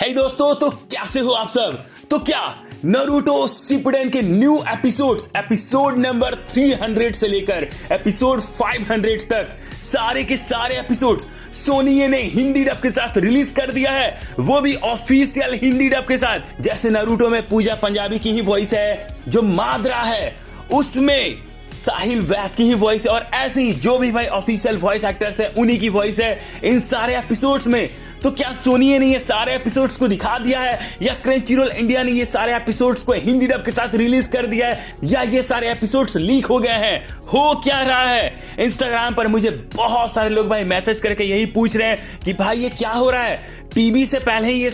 हे दोस्तों, तो कैसे हो आप सब। तो क्या नारुतो शिपुडेन के न्यू एपिसोड्स एपिसोड नंबर 300 से लेकर एपिसोड 500 तक सारे के सारे एपिसोड्स सोनी ने हिंदी डब के साथ रिलीज कर दिया है, वो भी ऑफिशियल हिंदी डब के साथ। जैसे नारुतो में पूजा पंजाबी की ही वॉइस है, जो माद्रा है उसमें साहिल वैद की ही वॉइस है, और ऐसे ही जो भी भाई ऑफिशियल वॉइस एक्टर्स है उन्हीं की वॉइस है इन सारे एपिसोड्स में। तो क्या सोनी ने ये सारे एपिसोड्स को दिखा दिया है, या क्रंचीरोल इंडिया ने ये सारे एपिसोड्स को हिंदी डब के साथ रिलीज कर दिया है, या ये सारे एपिसोड्स लीक हो गए हैं, हो क्या रहा है। इंस्टाग्राम पर मुझे बहुत सारे लोग भाई मैसेज करके यही पूछ रहे हैं कि भाई ये क्या हो रहा है। टीवी से पहले ही ये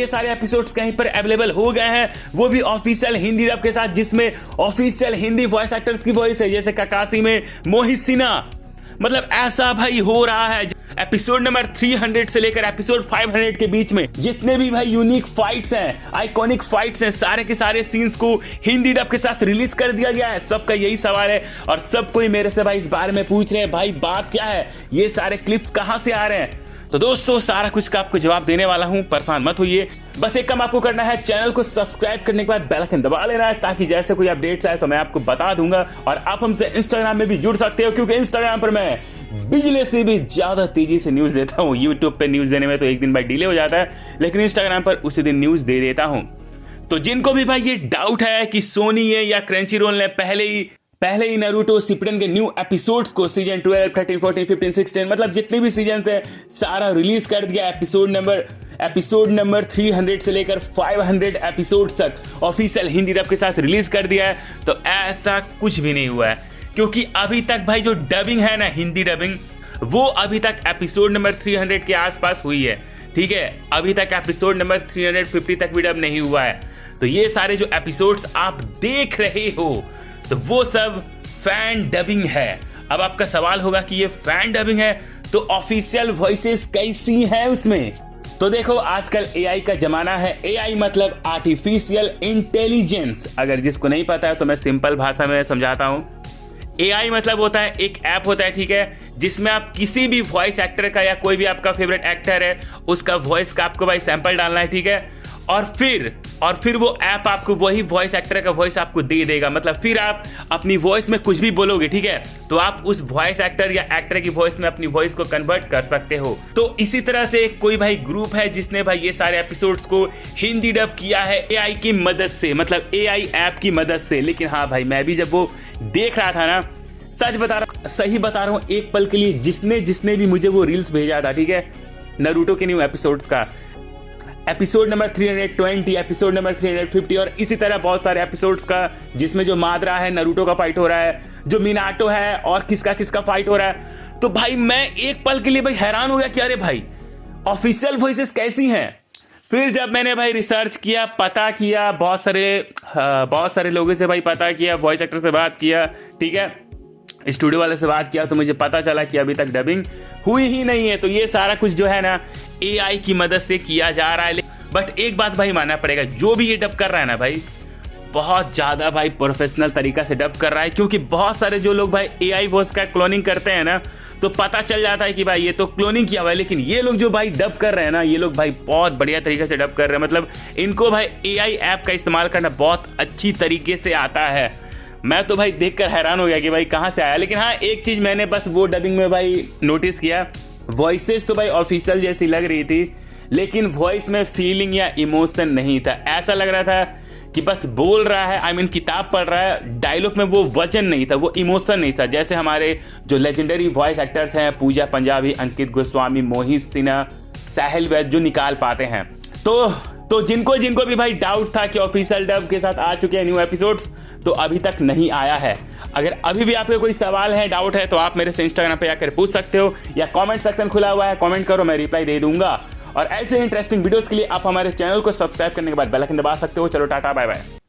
सारे एपिसोड्स कहीं पर अवेलेबल हो गए हैं, वो भी ऑफिशियल हिंदी डब के साथ, जिसमें ऑफिशियल हिंदी वॉइस एक्टर्स की वॉइस है, जैसे ककाशी में मोहित सिन्हा। मतलब ऐसा भाई हो रहा है। एपिसोड नंबर 300 से लेकर एपिसोड 500 के बीच में जितने भी भाई यूनिक फाइट्स हैं, आइकॉनिक फाइट्स हैं, सारे के सारे सीन्स को हिंदी डब के साथ रिलीज कर दिया गया है। सबका यही सवाल है और सब कोई मेरे से भाई इस बारे में पूछ रहे हैं, भाई बात क्या है, ये सारे क्लिप्स कहां से आ रहे हैं। तो दोस्तों सारा कुछ का आपको जवाब देने वाला हूं, परेशान मत होइए। बस एक काम आपको करना है, चैनल को सब्सक्राइब करने के बाद बेल आइकन दबा लेना है, ताकि जैसे कोई अपडेट्स आए तो मैं आपको बता दूंगा। और आप हमसे इंस्टाग्राम में भी जुड़ सकते हो, क्योंकि इंस्टाग्राम पर मैं बिजली से भी ज्यादा तेजी से न्यूज देता हूं। यूट्यूब पे न्यूज देने में तो एक दिन भाई डिले हो जाता है, लेकिन इंस्टाग्राम पर उसी दिन न्यूज दे देता हूं। तो जिनको भी भाई ये डाउट है कि सोनी या क्रंचीरोल ने पहले ही नारुतो शिपुडेन के न्यू एपिसोड्स को सीजन 12, 13, 14, 15, 16 मतलब जितने भी सीजन है सारा रिलीज कर दिया। एपिसोड नंबर 300 से लेकर 500 एपिसोड तक ऑफिशियल हिंदी डब के साथ रिलीज कर दिया है। तो ऐसा कुछ भी नहीं हुआ है, क्योंकि अभी तक भाई जो डबिंग है ना, हिंदी डबिंग, वो अभी तक एपिसोड नंबर 300 के आसपास हुई है। ठीक है, अभी तक एपिसोड नंबर 350 तक भी डब नहीं हुआ है। तो ये सारे जो एपिसोड्स आप देख रहे हो तो वो सब फैन डबिंग है। अब आपका सवाल होगा कि ये फैन डबिंग है तो ऑफिशियल वॉइसेस कैसी हैं उसमें। तो देखो, आजकल एआई का जमाना है। एआई मतलब आर्टिफिशियल इंटेलिजेंस। अगर जिसको नहीं पता है तो मैं सिंपल भाषा में समझाता हूं। एआई मतलब होता है एक ऐप होता है, ठीक है, जिसमें आप किसी भी वॉइस एक्टर का या कोई भी आपका फेवरेट एक्टर है उसका वॉइस का आपको भाई सैंपल डालना है, ठीक है, और फिर वो ऐप आपको वही वॉइस एक्टर का वॉइस आपको दे देगा। मतलब फिर आप अपनी वॉइस में कुछ भी बोलोगे, ठीक है, तो आप उस वॉइस एक्टर या एक्टर की वॉइस में अपनी वॉइस को कन्वर्ट कर सकते हो। तो इसी तरह से कोई भाई ग्रुप है जिसने भाई ये सारे एपिसोड्स को हिंदी डब किया है एआई की मदद से, मतलब एआई ऐप की मदद से। लेकिन हाँ भाई, मैं भी जब वो देख रहा था ना, सही बता रहा हूँ, एक पल के लिए जिसने भी मुझे वो रील्स भेजा था, ठीक है, नारुतो के न्यू एपिसोड्स का, एपिसोड नंबर 320, एपिसोड नंबर 350 और इसी तरह बहुत सारे एपिसोड्स का, जिसमें जो माद्रा है नारुतो का फाइट हो रहा है, जो मिनाटो है और किसका फाइट हो रहा है। तो भाई मैं एक पल के लिए भाई हैरान हो गया कि अरे भाई ऑफिशियल वॉइसेस कैसी हैं। फिर जब मैंने भाई रिसर्च किया, पता किया, बहुत सारे लोगों से भाई पता किया, वॉइस एक्टर से बात किया, ठीक है, स्टूडियो वाले से बात किया, तो मुझे पता चला कि अभी तक डबिंग हुई ही नहीं है। तो ये सारा कुछ जो है ना एआई की मदद से किया जा रहा है। बट एक बात भाई मानना पड़ेगा, जो भी ये डब कर रहा है ना भाई, बहुत ज़्यादा भाई प्रोफेशनल तरीका से डब कर रहा है। क्योंकि बहुत सारे जो लोग भाई एआई वॉइस का क्लोनिंग करते हैं ना, तो पता चल जाता है कि भाई ये तो क्लोनिंग किया हुआ है। लेकिन ये लोग जो भाई डब कर रहे हैं ना, ये लोग भाई बहुत बढ़िया तरीके से डब कर रहे हैं। मतलब इनको भाई एआई ऐप का इस्तेमाल करना बहुत अच्छी तरीके से आता है। मैं तो भाई देखकर हैरान हो गया कि भाई कहाँ से आया। लेकिन हाँ, एक चीज़ मैंने बस वो डबिंग में भाई नोटिस किया, वॉइसेस तो भाई ऑफिशियल जैसी लग रही थी, लेकिन वॉइस में फीलिंग या इमोशन नहीं था। ऐसा लग रहा था कि बस बोल रहा है, आई मीन किताब पढ़ रहा है, डायलॉग में वो वजन नहीं था, वो इमोशन नहीं था, जैसे हमारे जो लेजेंडरी वॉइस एक्टर्स हैं पूजा पंजाबी, अंकित गोस्वामी, मोहित सिन्हा, साहिल वैद, जो निकाल पाते हैं। तो जिनको भी भाई डाउट था कि ऑफिशियल डब के साथ आ चुके हैं न्यू एपिसोड्स, तो अभी तक नहीं आया है। अगर अभी भी आपके कोई सवाल है, डाउट है, तो आप मेरे से इंस्टाग्राम पे आकर पूछ सकते हो, या कमेंट सेक्शन खुला हुआ है, कमेंट करो, मैं रिप्लाई दे दूंगा। और ऐसे इंटरेस्टिंग वीडियोस के लिए आप हमारे चैनल को सब्सक्राइब करने के बाद बेल आइकन दबा सकते हो। चलो टाटा, बाय बाय।